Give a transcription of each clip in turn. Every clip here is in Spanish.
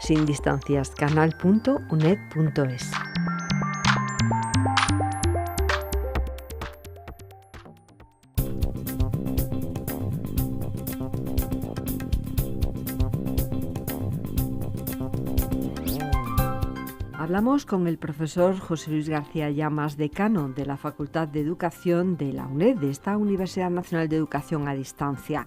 sin distancias, canal.uned.es. Hablamos con el profesor José Luis García Llamas, decano de la Facultad de Educación de la UNED, de esta Universidad Nacional de Educación a Distancia.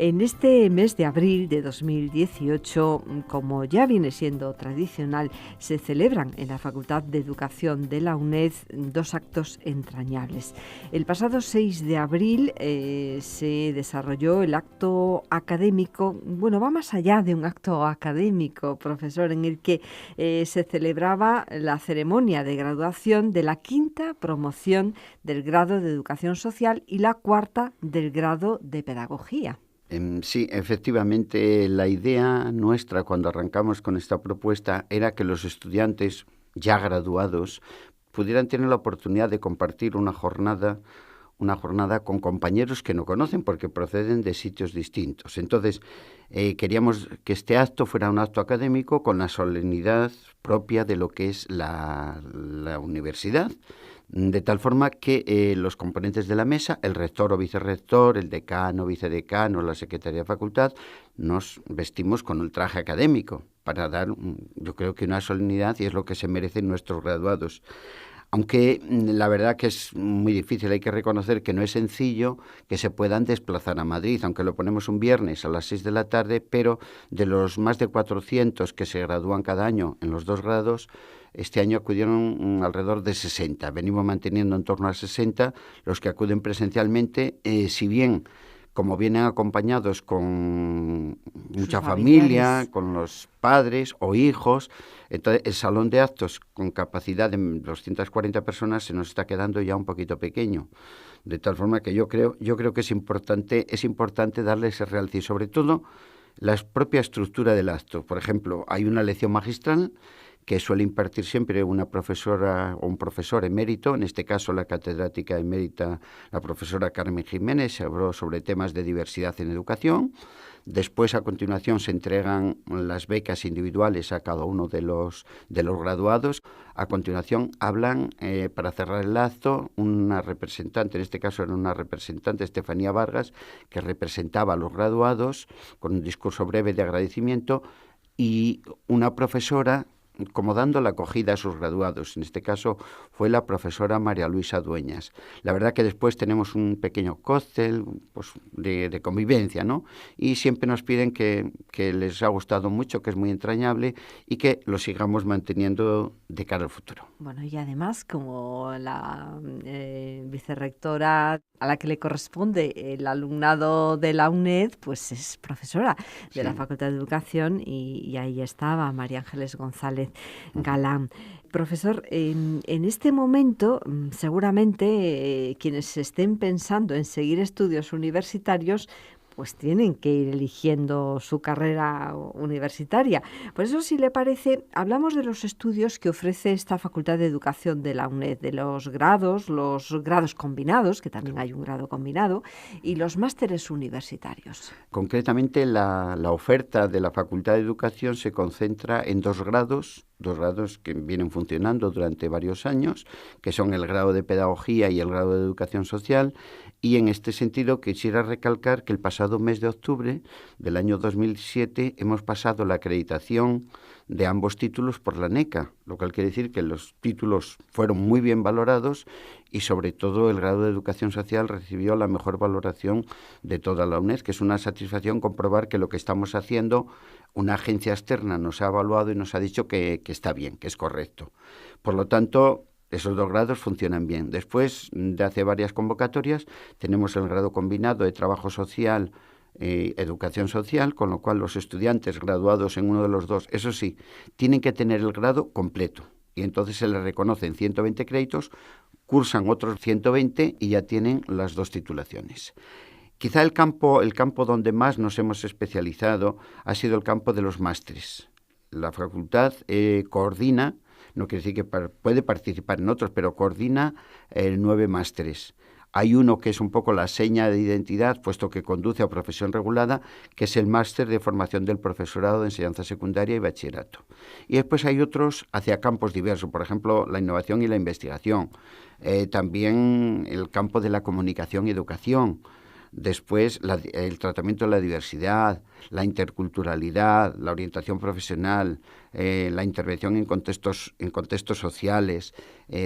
En este mes de abril de 2018, como ya viene siendo tradicional, se celebran en la Facultad de Educación de la UNED dos actos entrañables. El pasado 6 de abril se desarrolló el acto académico, bueno, va más allá de un acto académico, profesor, en el que se celebraba la ceremonia de graduación de la quinta promoción del grado de Educación Social y la cuarta del grado de Pedagogía. Sí, efectivamente, la idea nuestra cuando arrancamos con esta propuesta era que los estudiantes ya graduados pudieran tener la oportunidad de compartir una jornada con compañeros que no conocen porque proceden de sitios distintos. Entonces, queríamos que este acto fuera un acto académico con la solemnidad propia de lo que es la universidad, de tal forma que los componentes de la mesa, el rector o vicerrector, el decano, vicedecano, la secretaría de facultad, nos vestimos con el traje académico para dar, yo creo que una solemnidad, y es lo que se merecen nuestros graduados. Aunque la verdad que es muy difícil, hay que reconocer que no es sencillo que se puedan desplazar a Madrid, aunque lo ponemos un viernes a las 6 de la tarde, pero de los más de 400 que se gradúan cada año en los dos grados, este año acudieron alrededor de 60. Venimos manteniendo en torno a 60 los que acuden presencialmente, si bien como vienen acompañados con mucha familia, con los padres o hijos, entonces el salón de actos con capacidad de 240 personas se nos está quedando ya un poquito pequeño. De tal forma que yo creo que es importante darle ese realce y sobre todo la propia estructura del acto. Por ejemplo, hay una lección magistral que suele impartir siempre una profesora o un profesor emérito, en este caso la catedrática emérita, la profesora Carmen Jiménez, se habló sobre temas de diversidad en educación. Después, a continuación, se entregan las becas individuales a cada uno de los graduados. A continuación, hablan, para cerrar el acto, una representante, en este caso era una representante, Estefanía Vargas, que representaba a los graduados con un discurso breve de agradecimiento, y una profesora como dando la acogida a sus graduados. En este caso fue la profesora María Luisa Dueñas. La verdad que después tenemos un pequeño cóctel pues, de convivencia, ¿no? Y siempre nos piden que les ha gustado mucho, que es muy entrañable y que lo sigamos manteniendo de cara al futuro. Bueno, y además, como la vicerrectora a la que le corresponde el alumnado de la UNED, pues es profesora de la Facultad de Educación y ahí estaba María Ángeles González Galán. Profesor, en este momento seguramente quienes estén pensando en seguir estudios universitarios pues tienen que ir eligiendo su carrera universitaria. Por eso, si le parece, hablamos de los estudios que ofrece esta Facultad de Educación de la UNED, de los grados combinados, que también hay un grado combinado, y los másteres universitarios. Concretamente, la oferta de la Facultad de Educación se concentra en dos grados que vienen funcionando durante varios años, que son el grado de Pedagogía y el grado de Educación Social, y en este sentido quisiera recalcar que el pasado mes de octubre del año 2007 hemos pasado la acreditación de ambos títulos por la NECA, lo cual quiere decir que los títulos fueron muy bien valorados y sobre todo el grado de Educación Social recibió la mejor valoración de toda la UNED, que es una satisfacción comprobar que lo que estamos haciendo, una agencia externa nos ha evaluado y nos ha dicho que está bien, que es correcto. Por lo tanto, esos dos grados funcionan bien. Después de hace varias convocatorias, tenemos el grado combinado de Trabajo Social, Educación Social, con lo cual los estudiantes graduados en uno de los dos, eso sí, tienen que tener el grado completo. Y entonces se les reconocen 120 créditos, cursan otros 120 y ya tienen las dos titulaciones. Quizá el campo donde más nos hemos especializado ha sido el campo de los másteres. La facultad coordina, no quiere decir que puede participar en otros, pero coordina 9 másteres. Hay uno que es un poco la seña de identidad, puesto que conduce a profesión regulada, que es el máster de formación del profesorado de enseñanza secundaria y bachillerato. Y después hay otros hacia campos diversos, por ejemplo, la innovación y la investigación, también el campo de la comunicación y educación, después el tratamiento de la diversidad, la interculturalidad, la orientación profesional, la intervención en contextos sociales,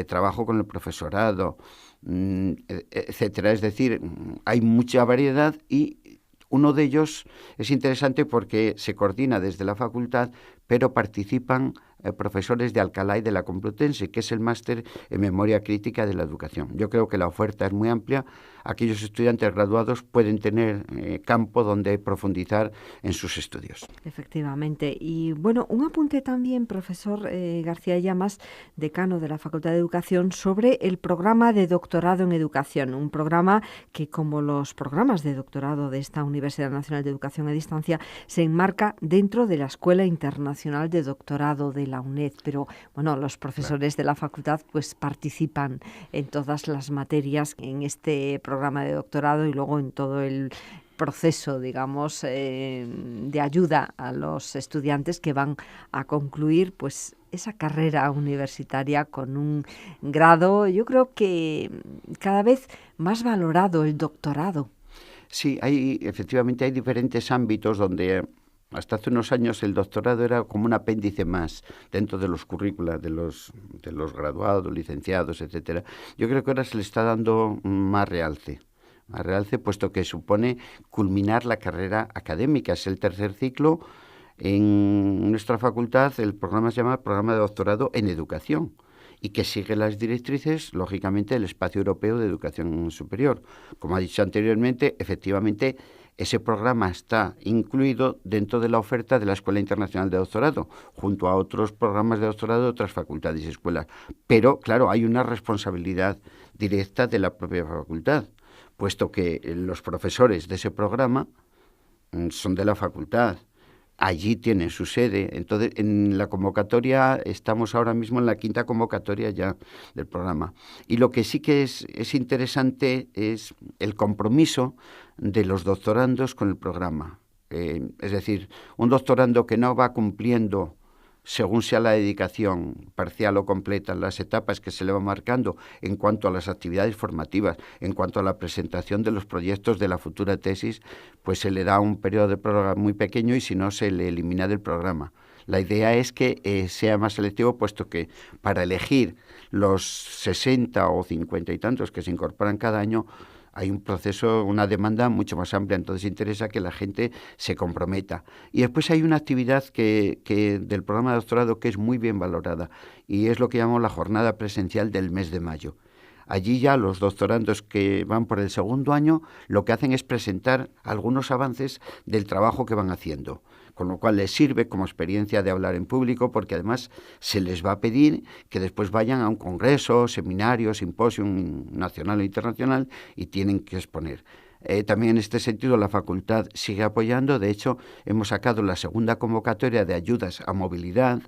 trabajo con el profesorado, etcétera. Es decir, hay mucha variedad y uno de ellos es interesante porque se coordina desde la facultad, pero participan profesores de Alcalá y de la Complutense, que es el máster en memoria crítica de la educación. Yo creo que la oferta es muy amplia. Aquellos estudiantes graduados pueden tener campo donde profundizar en sus estudios. Efectivamente. Y bueno, un apunte también, profesor García Llamas, decano de la Facultad de Educación, sobre el programa de doctorado en educación. Un programa que, como los programas de doctorado de esta Universidad Nacional de Educación a Distancia, se enmarca dentro de la Escuela Internacional de Doctorado de la UNED. Pero bueno, los profesores de la facultad pues participan en todas las materias en este programa de doctorado y luego en todo el proceso, digamos, de ayuda a los estudiantes que van a concluir pues esa carrera universitaria con un grado, yo creo que cada vez más valorado, el doctorado. Sí, efectivamente hay diferentes ámbitos donde hasta hace unos años el doctorado era como un apéndice más dentro de los currícula de los graduados, licenciados, etcétera. Yo creo que ahora se le está dando más realce, puesto que supone culminar la carrera académica. Es el tercer ciclo. En nuestra facultad el programa se llama Programa de Doctorado en Educación y que sigue las directrices, lógicamente, del Espacio Europeo de Educación Superior. Como ha dicho anteriormente, efectivamente, ese programa está incluido dentro de la oferta de la Escuela Internacional de Doctorado, junto a otros programas de doctorado de otras facultades y escuelas. Pero, claro, hay una responsabilidad directa de la propia facultad, puesto que los profesores de ese programa son de la facultad. Allí tienen su sede. Entonces, en la convocatoria, estamos ahora mismo en la 5ª convocatoria ya del programa. Y lo que sí que es interesante es el compromiso de los doctorandos con el programa. Es decir, un doctorando que no va cumpliendo, según sea la dedicación parcial o completa, las etapas que se le van marcando en cuanto a las actividades formativas, en cuanto a la presentación de los proyectos de la futura tesis, pues se le da un periodo de prórroga muy pequeño y si no se le elimina del programa. La idea es que sea más selectivo, puesto que para elegir los 60 o 50 y tantos que se incorporan cada año, hay un proceso, una demanda mucho más amplia, entonces interesa que la gente se comprometa. Y después hay una actividad que del programa de doctorado que es muy bien valorada y es lo que llamamos la jornada presencial del mes de mayo. Allí ya los doctorandos que van por el segundo año lo que hacen es presentar algunos avances del trabajo que van haciendo, con lo cual les sirve como experiencia de hablar en público, porque además se les va a pedir que después vayan a un congreso, seminario, simposio nacional o internacional y tienen que exponer. También en este sentido la facultad sigue apoyando. De hecho, hemos sacado la segunda convocatoria de ayudas a movilidad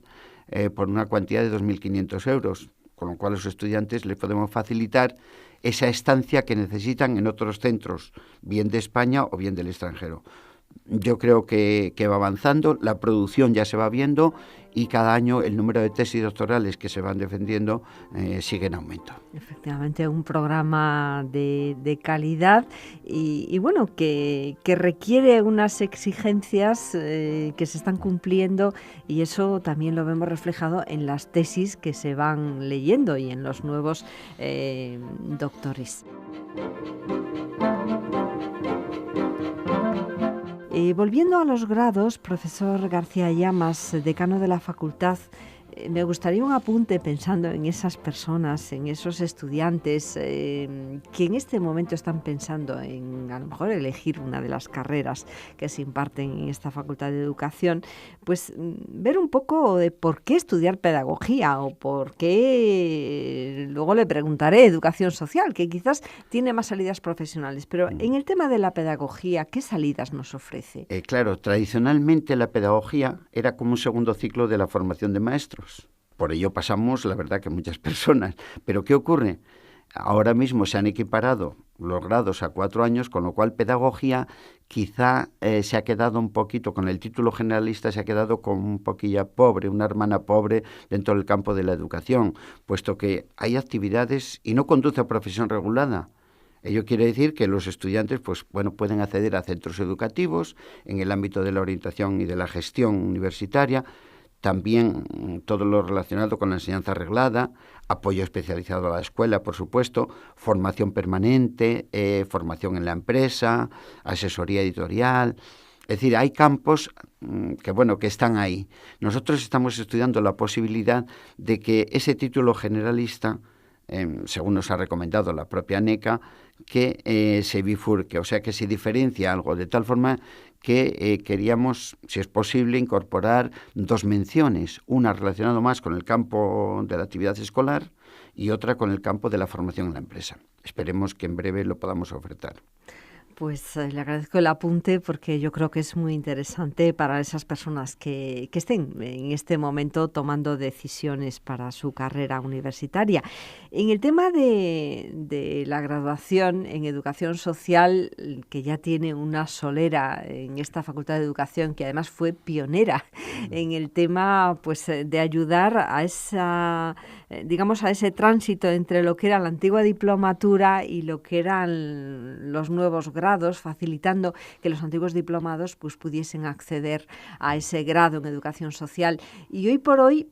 por una cuantía de 2.500 euros, con lo cual a los estudiantes les podemos facilitar esa estancia que necesitan en otros centros, bien de España o bien del extranjero. Yo creo que va avanzando, la producción ya se va viendo y cada año el número de tesis doctorales que se van defendiendo sigue en aumento. Efectivamente, un programa de calidad y bueno, que requiere unas exigencias que se están cumpliendo y eso también lo vemos reflejado en las tesis que se van leyendo y en los nuevos doctores. Volviendo a los grados, profesor García Llamas, decano de la facultad, me gustaría un apunte pensando en esas personas, en esos estudiantes que en este momento están pensando en a lo mejor elegir una de las carreras que se imparten en esta Facultad de Educación, pues ver un poco de por qué estudiar pedagogía o por qué, luego le preguntaré, educación social, que quizás tiene más salidas profesionales, pero en el tema de la pedagogía, ¿qué salidas nos ofrece? Claro, tradicionalmente la pedagogía era como un segundo ciclo de la formación de maestros. Por ello pasamos, la verdad, que muchas personas. Pero ¿qué ocurre? ahora mismo se han equiparado los grados a 4 años, con lo cual pedagogía quizá se ha quedado un poquito, con el título generalista se ha quedado como un poquillo pobre, una hermana pobre dentro del campo de la educación, puesto que hay actividades y no conduce a profesión regulada. Ello quiere decir que los estudiantes pueden acceder a centros educativos en el ámbito de la orientación y de la gestión universitaria, también todo lo relacionado con la enseñanza reglada, apoyo especializado a la escuela, por supuesto, formación permanente, formación en la empresa, asesoría editorial. Es decir, hay campos que están ahí. Nosotros estamos estudiando la posibilidad de que ese título generalista, según nos ha recomendado la propia NECA, que se bifurque, o sea, que se diferencia algo, de tal forma que queríamos, si es posible, incorporar 2 menciones, una relacionada más con el campo de la actividad escolar y otra con el campo de la formación en la empresa. Esperemos que en breve lo podamos ofertar. Pues le agradezco el apunte porque yo creo que es muy interesante para esas personas que estén en este momento tomando decisiones para su carrera universitaria. En el tema de la graduación en educación social, que ya tiene una solera en esta Facultad de Educación, que además fue pionera en el tema de ayudar a esa, a ese tránsito entre lo que era la antigua diplomatura y lo que eran los nuevos grados, facilitando que los antiguos diplomados pudiesen acceder a ese grado en educación social. Y hoy por hoy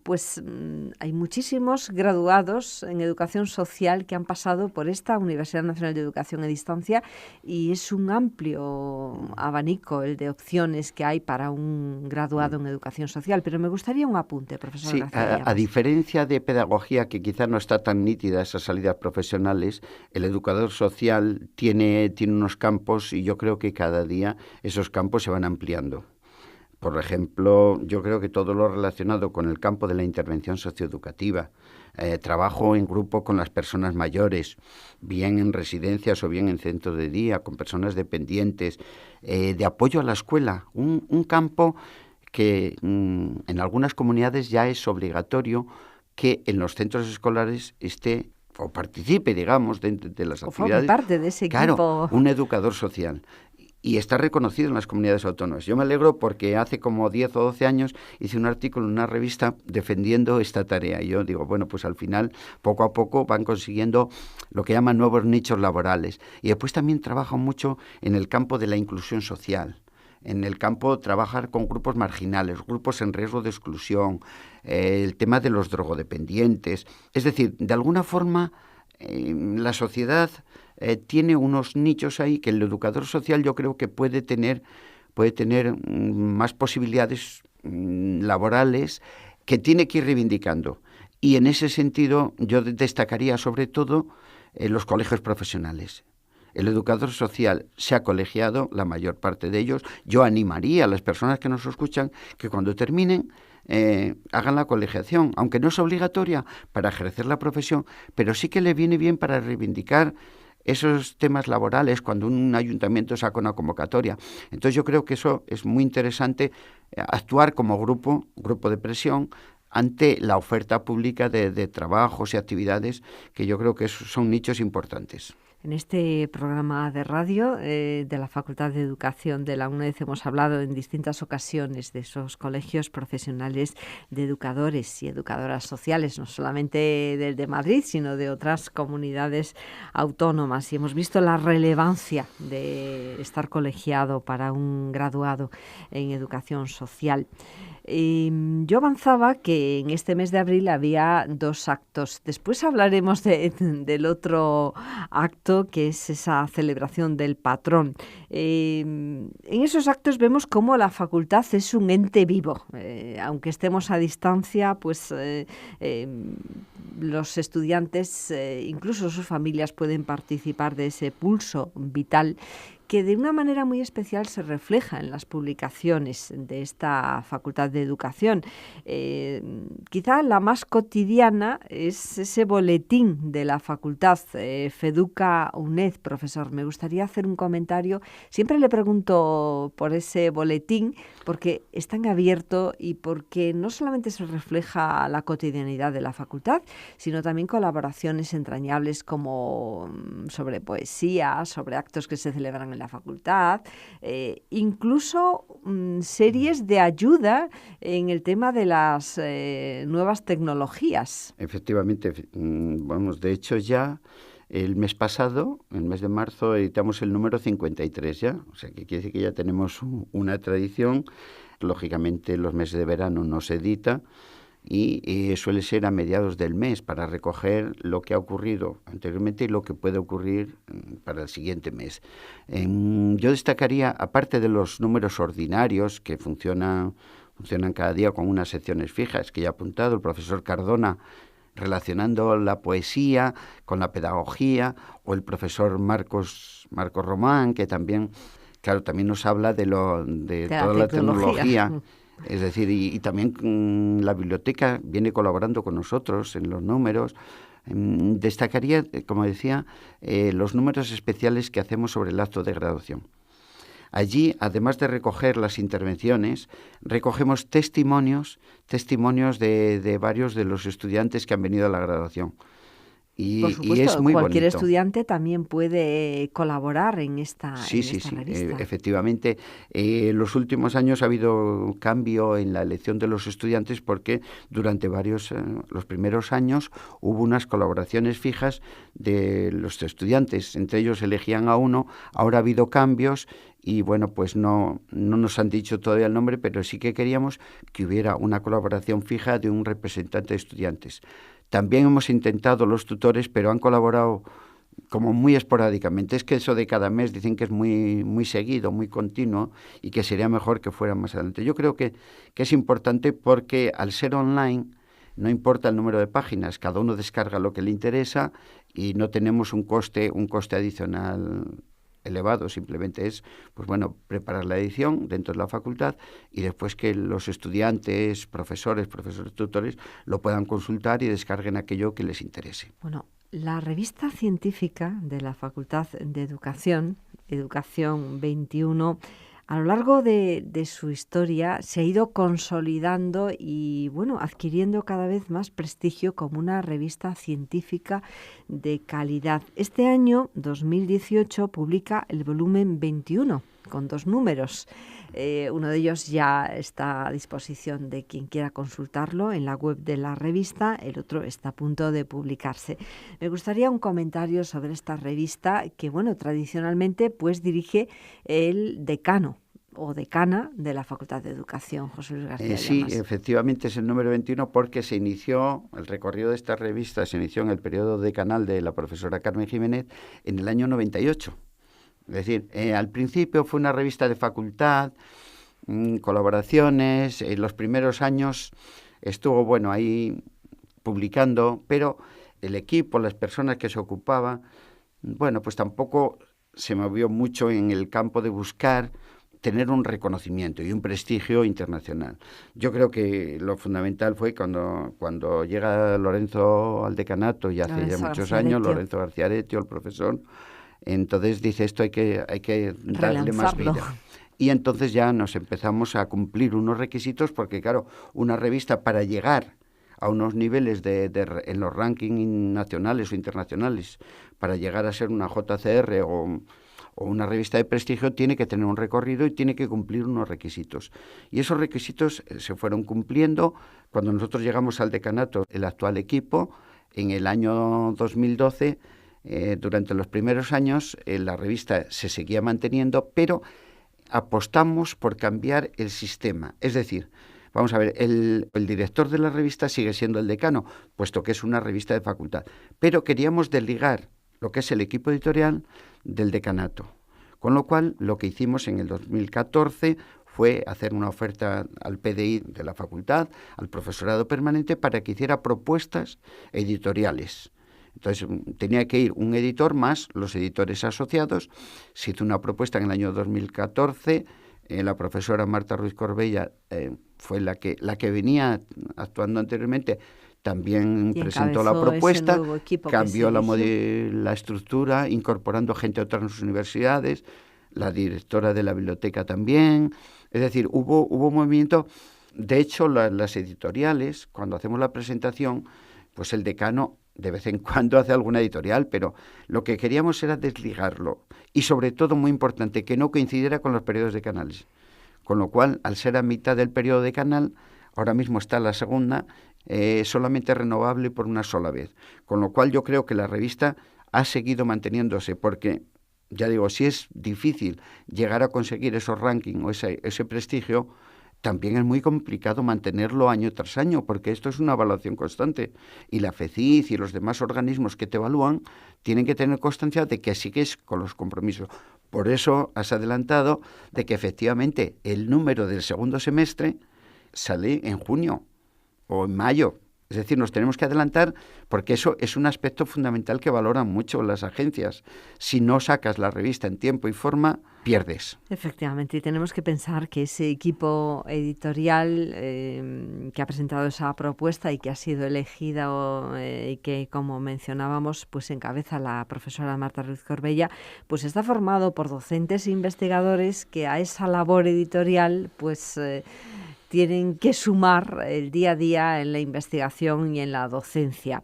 hay muchísimos graduados en educación social que han pasado por esta Universidad Nacional de Educación a Distancia, y es un amplio abanico el de opciones que hay para un graduado en educación social. Pero me gustaría un apunte, profesor. Sí, a diferencia de pedagogía, que quizá no está tan nítida esas salidas profesionales, el educador social tiene unos campos, y yo creo que cada día esos campos se van ampliando. Por ejemplo, yo creo que todo lo relacionado con el campo de la intervención socioeducativa, trabajo en grupo con las personas mayores, bien en residencias o bien en centros de día, con personas dependientes, de apoyo a la escuela, un campo que en algunas comunidades ya es obligatorio que en los centros escolares esté o participe, digamos, de las actividades. O forme parte de ese equipo. Claro, un educador social. Y está reconocido en las comunidades autónomas. Yo me alegro porque hace como 10 o 12 años hice un artículo en una revista defendiendo esta tarea. Y yo digo, al final, poco a poco van consiguiendo lo que llaman nuevos nichos laborales. Y después también trabajan mucho en el campo de la inclusión social. En el campo trabajar con grupos marginales, grupos en riesgo de exclusión, el tema de los drogodependientes. Es decir, de alguna forma la sociedad tiene unos nichos ahí que el educador social yo creo que puede tener más posibilidades laborales que tiene que ir reivindicando. Y en ese sentido yo destacaría sobre todo los colegios profesionales. El educador social se ha colegiado, la mayor parte de ellos. Yo animaría a las personas que nos escuchan que cuando terminen hagan la colegiación, aunque no es obligatoria para ejercer la profesión, pero sí que le viene bien para reivindicar esos temas laborales cuando un ayuntamiento saca una convocatoria. Entonces yo creo que eso es muy interesante, actuar como grupo de presión ante la oferta pública de trabajos y actividades, que yo creo que son nichos importantes. En este programa de radio de la Facultad de Educación de la UNED hemos hablado en distintas ocasiones de esos colegios profesionales de educadores y educadoras sociales, no solamente del de Madrid, sino de otras comunidades autónomas. Y hemos visto la relevancia de estar colegiado para un graduado en educación social. Yo avanzaba que en este mes de abril había 2 actos. Después hablaremos del otro acto, que es esa celebración del patrón. En esos actos vemos cómo la facultad es un ente vivo. Aunque estemos a distancia, los estudiantes, incluso sus familias, pueden participar de ese pulso vital que de una manera muy especial se refleja en las publicaciones de esta Facultad de Educación. Quizá la más cotidiana es ese boletín de la facultad, FEDUCA UNED. Profesor, me gustaría hacer un comentario. Siempre le pregunto por ese boletín porque está en abierto y porque no solamente se refleja la cotidianidad de la facultad, sino también colaboraciones entrañables como sobre poesía, sobre actos que se celebran en la facultad, incluso series de ayuda en el tema de las nuevas tecnologías. Efectivamente, vamos, de hecho ya el mes pasado, el mes de marzo, editamos el número 53 ya, o sea que quiere decir que ya tenemos una tradición. Lógicamente los meses de verano no se edita y suele ser a mediados del mes para recoger lo que ha ocurrido anteriormente y lo que puede ocurrir para el siguiente mes. Yo destacaría, aparte de los números ordinarios que funcionan cada día con unas secciones fijas, que ya ha apuntado el profesor Cardona, relacionando la poesía con la pedagogía, o el profesor Marcos Román, que también, claro, también nos habla de toda la tecnología. Es decir, y también la biblioteca viene colaborando con nosotros en los números. Destacaría, como decía, los números especiales que hacemos sobre el acto de graduación. Allí, además de recoger las intervenciones, recogemos testimonios de varios de los estudiantes que han venido a la graduación. Por supuesto, y es muy cualquier bonito. estudiante también puede colaborar en esta revista. Efectivamente. Los últimos años ha habido cambio en la elección de los estudiantes porque durante los primeros años hubo unas colaboraciones fijas de los estudiantes. Entre ellos elegían a uno, ahora ha habido cambios y bueno, pues no nos han dicho todavía el nombre, pero sí que queríamos que hubiera una colaboración fija de un representante de estudiantes. También hemos intentado los tutores, pero han colaborado como muy esporádicamente. Es que eso de cada mes dicen que es muy, muy seguido, muy continuo y que sería mejor que fuera más adelante. Yo creo que es importante porque al ser online no importa el número de páginas, cada uno descarga lo que le interesa y no tenemos un coste adicional elevado, simplemente es, pues bueno, preparar la edición dentro de la facultad y después que los estudiantes, profesores, tutores, lo puedan consultar y descarguen aquello que les interese. Bueno, la revista científica de la Facultad de Educación, Educación 21, a lo largo de su historia se ha ido consolidando y, bueno, adquiriendo cada vez más prestigio como una revista científica de calidad. Este año, 2018, publica el volumen 21, con 2 números. Uno de ellos ya está a disposición de quien quiera consultarlo en la web de la revista, el otro está a punto de publicarse. Me gustaría un comentario sobre esta revista que, bueno, tradicionalmente pues dirige el decano o decana de la Facultad de Educación, José Luis García Sí, Llamas. efectivamente es el número 21 porque el recorrido de esta revista se inició en el periodo decanal de la profesora Carmen Jiménez en el año 98. Es decir, al principio fue una revista de facultad, colaboraciones, en los primeros años estuvo, bueno, ahí publicando, pero el equipo, las personas que se ocupaban, bueno, pues tampoco se movió mucho en el campo de buscar tener un reconocimiento y un prestigio internacional. Yo creo que lo fundamental fue cuando llega Lorenzo al decanato, y hace ya muchos años, Lorenzo García Aretio, el profesor. Entonces dice, esto hay que darle más vida. Y entonces ya nos empezamos a cumplir unos requisitos porque, claro, una revista para llegar a unos niveles en los rankings nacionales o internacionales, para llegar a ser una JCR o una revista de prestigio, tiene que tener un recorrido y tiene que cumplir unos requisitos. Y esos requisitos se fueron cumpliendo cuando nosotros llegamos al decanato, el actual equipo, en el año 2012. Durante los primeros años la revista se seguía manteniendo, pero apostamos por cambiar el sistema. Es decir, vamos a ver, el director de la revista sigue siendo el decano, puesto que es una revista de facultad, pero queríamos desligar lo que es el equipo editorial del decanato. Con lo cual, lo que hicimos en el 2014 fue hacer una oferta al PDI de la facultad, al profesorado permanente, para que hiciera propuestas editoriales. Entonces tenía que ir un editor más los editores asociados. Se hizo una propuesta en el año 2014. La profesora Marta Ruiz Corbella fue la que venía actuando anteriormente. También presentó la propuesta, cambió la estructura, incorporando gente de otras universidades, la directora de la biblioteca también. Es decir, hubo movimiento. De hecho, las editoriales, cuando hacemos la presentación, pues el decano de vez en cuando hace alguna editorial, pero lo que queríamos era desligarlo. Y sobre todo, muy importante, que no coincidiera con los periodos decanales. Con lo cual, al ser a mitad del periodo decanal, ahora mismo está la segunda, solamente renovable por una sola vez. Con lo cual yo creo que la revista ha seguido manteniéndose, porque, ya digo, si es difícil llegar a conseguir esos rankings o ese prestigio, también es muy complicado mantenerlo año tras año, porque esto es una evaluación constante. Y la FECID y los demás organismos que te evalúan tienen que tener constancia de que sigues con los compromisos. Por eso has adelantado de que efectivamente el número del segundo semestre sale en junio o en mayo. Es decir, nos tenemos que adelantar porque eso es un aspecto fundamental que valoran mucho las agencias. Si no sacas la revista en tiempo y forma, pierdes. Efectivamente, y tenemos que pensar que ese equipo editorial que ha presentado esa propuesta y que ha sido elegida y que, como mencionábamos, pues encabeza la profesora Marta Ruiz Corbella, pues está formado por docentes e investigadores que a esa labor editorial pues tienen que sumar el día a día en la investigación y en la docencia.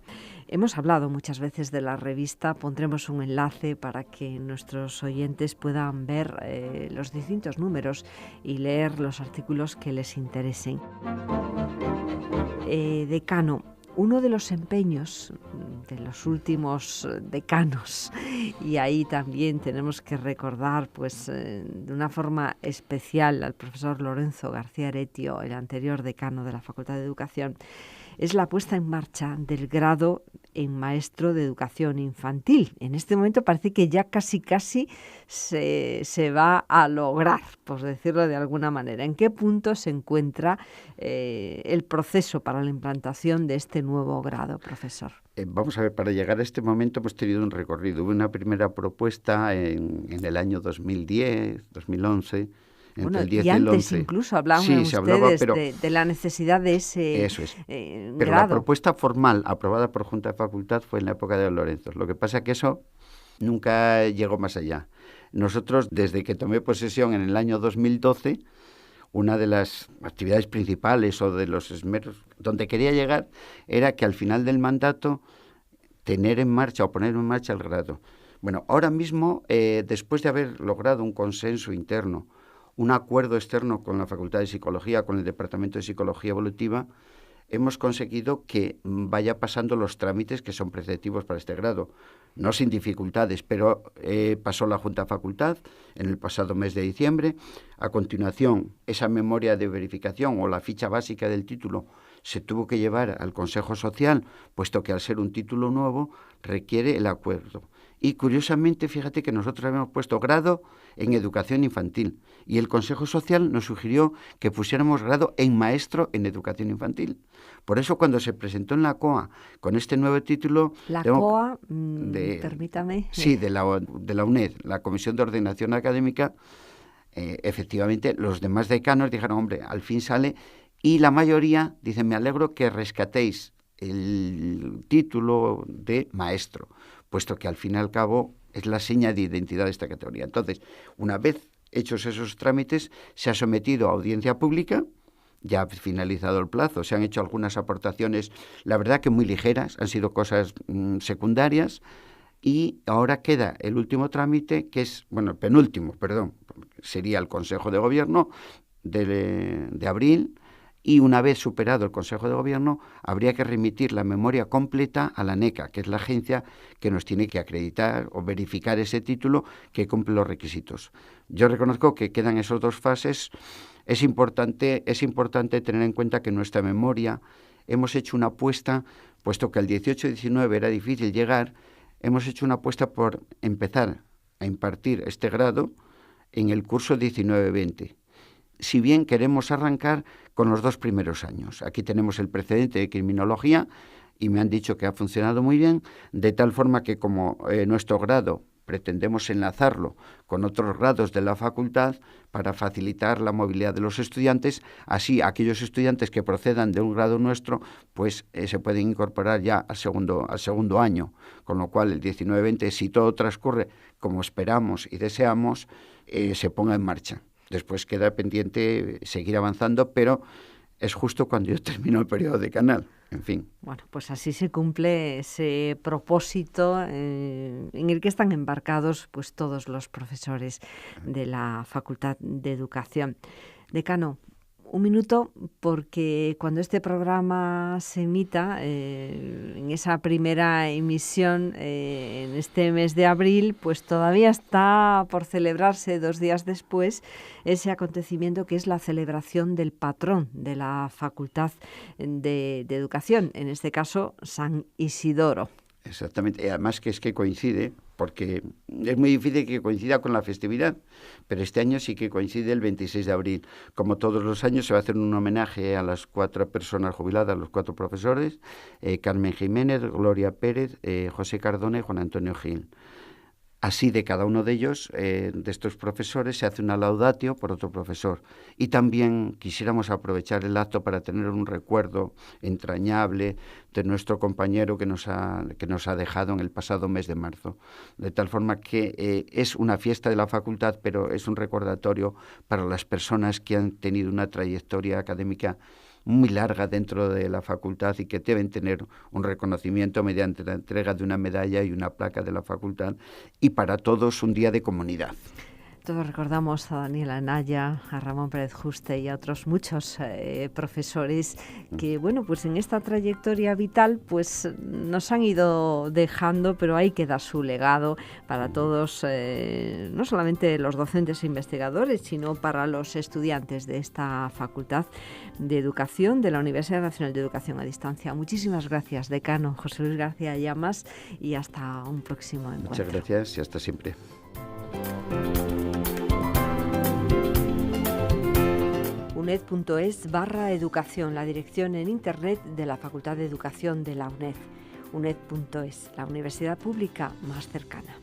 Hemos hablado muchas veces de la revista, pondremos un enlace para que nuestros oyentes puedan ver los distintos números y leer los artículos que les interesen. Decano, uno de los empeños de los últimos decanos, y ahí también tenemos que recordar pues de una forma especial al profesor Lorenzo García Aretio, el anterior decano de la Facultad de Educación, es la puesta en marcha del grado en maestro de educación infantil. En este momento parece que ya casi se va a lograr, por decirlo de alguna manera. ¿En qué punto se encuentra el proceso para la implantación de este nuevo grado, profesor? Vamos a ver, para llegar a este momento hemos tenido un recorrido. Hubo una primera propuesta en el año 2010, 2011... Bueno, y antes incluso hablaban ustedes de la necesidad de ese eso es. Pero grado. La propuesta formal aprobada por Junta de Facultad fue en la época de Lorenzo. Lo que pasa es que eso nunca llegó más allá. Nosotros, desde que tomé posesión en el año 2012, una de las actividades principales o de los esmeros donde quería llegar era que al final del mandato tener en marcha o poner en marcha el grado. Bueno, ahora mismo, después de haber logrado un consenso interno, un acuerdo externo con la Facultad de Psicología, con el Departamento de Psicología Evolutiva, hemos conseguido que vaya pasando los trámites que son preceptivos para este grado. No sin dificultades, pero pasó la Junta de Facultad en el pasado mes de diciembre. A continuación, esa memoria de verificación o la ficha básica del título se tuvo que llevar al Consejo Social, puesto que al ser un título nuevo requiere el acuerdo. Y curiosamente, fíjate que nosotros habíamos puesto grado en educación infantil y el Consejo Social nos sugirió que pusiéramos grado en maestro en educación infantil. Por eso cuando se presentó en la COA con este nuevo título... La COA, permítame... Sí, de la UNED, la Comisión de Ordenación Académica, efectivamente los demás decanos dijeron, hombre, al fin sale, y la mayoría dicen, me alegro que rescatéis el título de maestro, puesto que al fin y al cabo es la seña de identidad de esta categoría. Entonces, una vez hechos esos trámites, se ha sometido a audiencia pública, ya ha finalizado el plazo, se han hecho algunas aportaciones, la verdad que muy ligeras, han sido cosas secundarias, y ahora queda el último trámite, que es, bueno, el penúltimo, perdón, sería el Consejo de Gobierno de abril, y una vez superado el Consejo de Gobierno, habría que remitir la memoria completa a la NECA, que es la agencia que nos tiene que acreditar o verificar ese título que cumple los requisitos. Yo reconozco que quedan esas dos fases. Es importante tener en cuenta que en nuestra memoria hemos hecho una apuesta, puesto que al 18-19 era difícil llegar, hemos hecho una apuesta por empezar a impartir este grado en el curso 19-20. Si bien queremos arrancar con los 2 primeros años. Aquí tenemos el precedente de criminología y me han dicho que ha funcionado muy bien, de tal forma que como nuestro grado pretendemos enlazarlo con otros grados de la facultad para facilitar la movilidad de los estudiantes. Así, aquellos estudiantes que procedan de un grado nuestro, pues se pueden incorporar ya al segundo año, con lo cual el 19-20, si todo transcurre como esperamos y deseamos, se ponga en marcha. Después queda pendiente seguir avanzando, pero es justo cuando yo termino el periodo decanal. En fin. Bueno, pues así se cumple ese propósito en el que están embarcados pues todos los profesores de la Facultad de Educación. Decano, un minuto, porque cuando este programa se emita, en esa primera emisión, en este mes de abril, pues todavía está por celebrarse 2 días después ese acontecimiento que es la celebración del patrón de la Facultad de Educación, en este caso San Isidoro. Exactamente, y además que es que coincide, porque es muy difícil que coincida con la festividad, pero este año sí que coincide el 26 de abril. Como todos los años se va a hacer un homenaje a las 4 personas jubiladas, los 4 profesores, Carmen Jiménez, Gloria Pérez, José Cardona y Juan Antonio Gil. Así de cada uno de ellos, de estos profesores, se hace una laudatio por otro profesor. Y también quisiéramos aprovechar el acto para tener un recuerdo entrañable de nuestro compañero que nos ha dejado en el pasado mes de marzo. De tal forma que es una fiesta de la facultad, pero es un recordatorio para las personas que han tenido una trayectoria académica muy larga dentro de la facultad y que deben tener un reconocimiento mediante la entrega de una medalla y una placa de la facultad, y para todos un día de comunidad. Todos recordamos a Daniel Anaya, a Ramón Pérez Juste y a otros muchos profesores que, bueno, pues en esta trayectoria vital pues nos han ido dejando, pero ahí queda su legado para todos, no solamente los docentes e investigadores, sino para los estudiantes de esta Facultad de Educación de la Universidad Nacional de Educación a Distancia. Muchísimas gracias, decano José Luis García Llamas, y hasta un próximo encuentro. Muchas gracias y hasta siempre. UNED.es/educación, la dirección en Internet de la Facultad de Educación de la UNED. UNED.es, la universidad pública más cercana.